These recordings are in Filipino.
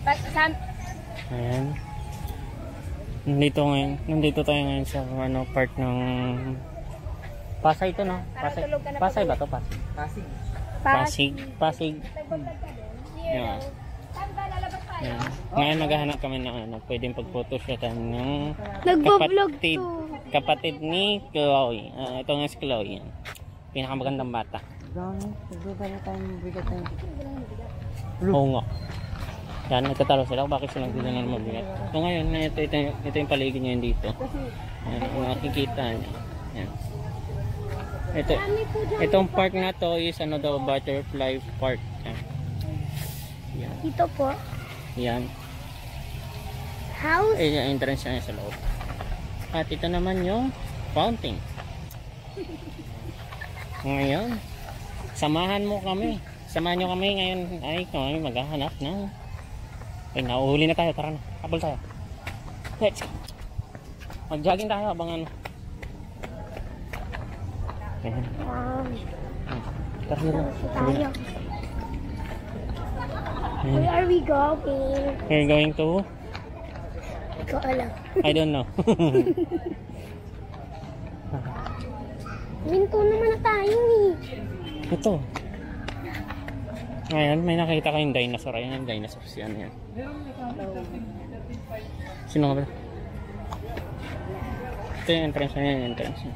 Ayan. Nandito tayo ngayon sa part ng Pasay ito, no? Pasay ba ito? Pasig. Yan. Yan. Ngayon maghahanap kami ng pwedeng pag-photoshotan ng kapatid ni Chloe. Ito nga si Chloe. Yan. Pinakamagandang bata. Oo nga. Yan, nagtatalo sila. Bakit sila hindi na mabigat? So ngayon, ito yung paligid ngayon dito. Yan, makikita niyo. Yan. Itong park na to is daw, butterfly park. Yan. Ito po. Yan. House. Yung entrance niya sa loob. At ito naman yung fountain. Ngayon, samahan nyo kami ngayon. Ay, kami maghahanap na. Ay, nauhuli na tayo. Tara na, habol tayo. Let's go. Mag-jogging tayo habang ano. Ayan. Tara na. Tayo. Where are we going? We're going to? Ikaw alam. I don't know. Minto naman na tayo eh. Ito. Ngayon, may nakita kayong dinosaur. Ayan yung dinosaur. Yan. Sino ka ba? Ito yung entrance niya. Yung entrance niya.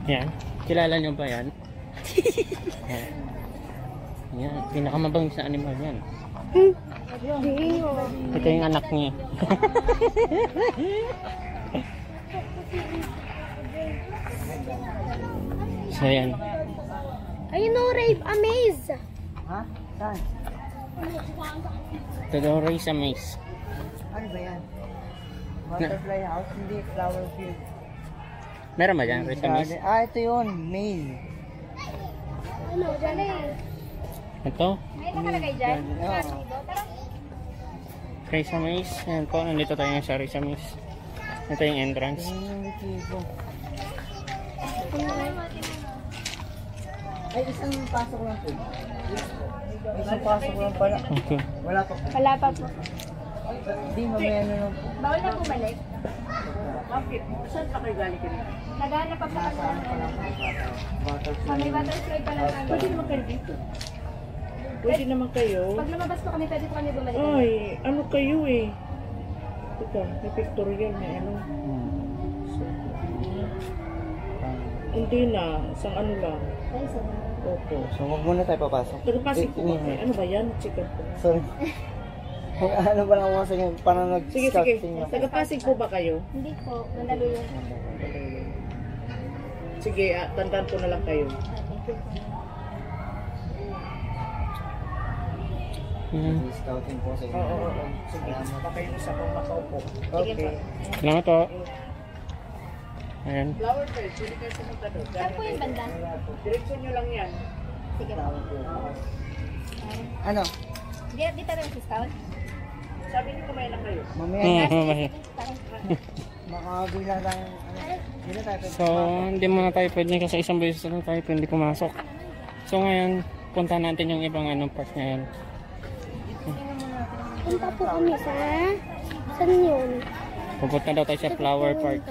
Yan. Kilala nyo ba yan? Yan. Yan. Pinakamabangis na animal yan. Ito yung anak niya. So yan. Ayun o, Rave Amaze. Ha? Saan? Ito daw, Race Amaze. Ano ba yan? Butterfly house, hindi flower field. Meron ba dyan, Race Amaze? Ito yun, maze. Ano, dyan eh. Ito? May nakalagay dyan? Race Amaze. Yan po, nandito tayo sa Race Amaze. Ito yung entrance. Ay, isang pasok lang po. Isang pasok lang pala. Okay. Wala pa po. Wala pa po. Hindi, mamaya na lang po. Bawal na bumalik. Bakit? Saan pa kayo galing kanina? Naghahanap pa po kami. Butterfly. May butterfly pa lang kami. Pwede naman kayo dito. Pwede naman kayo. Pag lumabas po kami, pwede po kami bumalik. Ay, ano kayo eh? Ito, may pictorial, may ano. Hindi na, isang ano lang. Ay, sorry. Opo. So, wag muna tayo papasok. Tagapasig po ba kayo? Ano ba yan? Chicken po. Sorry. Ano ba lang ako sa inyo? Parang Sige, nag-start sige. inyo. Tagapasig po ba kayo? Hindi po, Mandaluyong. Sige, tandaan ko na lang kayo. Scouting po sa inyo. Oo. Sige, pakayo na sa akong makaupo. Okay. Salamat po. Ayan. Flower bed, pwede kayo pumunta doon. Saan po yung banda? Direksyon nyo lang yan. Sige po. Ano? Di tayo sa scout? Sabi niyo kumain na kayo. Mamaya na. Makabila tayo. Hindi tayo. So, hindi muna tayo pwede kasi isang beses na tayo pwede pumasok. So, ngayon, punta natin yung ibang park ngayon. Punta po kami sa... Saan yun? Pupunta daw tayo sa Flower Park.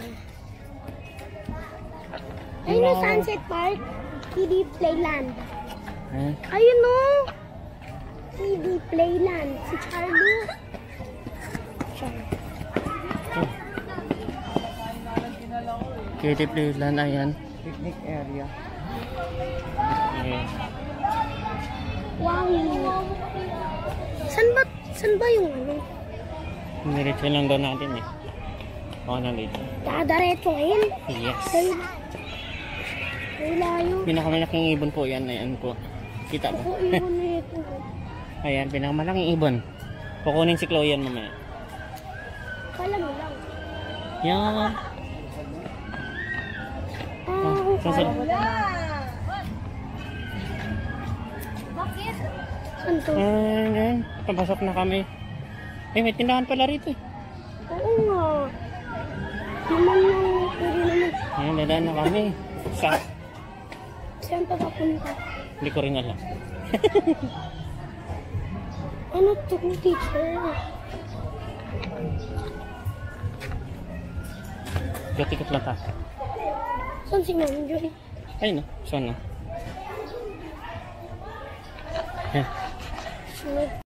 Ayun yung Sunset Park. Kiddie Playland. Ayan. Ayun o! Kiddie Playland. Si Charlie. Kiddie Playland, ayan. Picnic area. Okay. Wow! Saan ba yung ano? Diretso lang daw natin eh. Oo, nandito. Dadaretsohin? Yes. Ay, layo. Pinakamalaking ibon po yan. Ayan po. Kita Ako mo? ibon na ito. Ayan, pinakamalaking ibon. Kukunin si Chloe yan mamaya. Kala mo lang. Yan. Susunod. Bakit? Saan to? Ayan. Papasok na kami. Eh, may tindahan pala rito eh. Oo nga. Naman lang. Pwede naman. Ayan, dadaan na kami. Sa Saan pa papunta? Hindi ko rin alam. Ano to, teacher? Gatikot lang tayo. Saan si Ma'am Joy? Ayun no, saan na? Ano?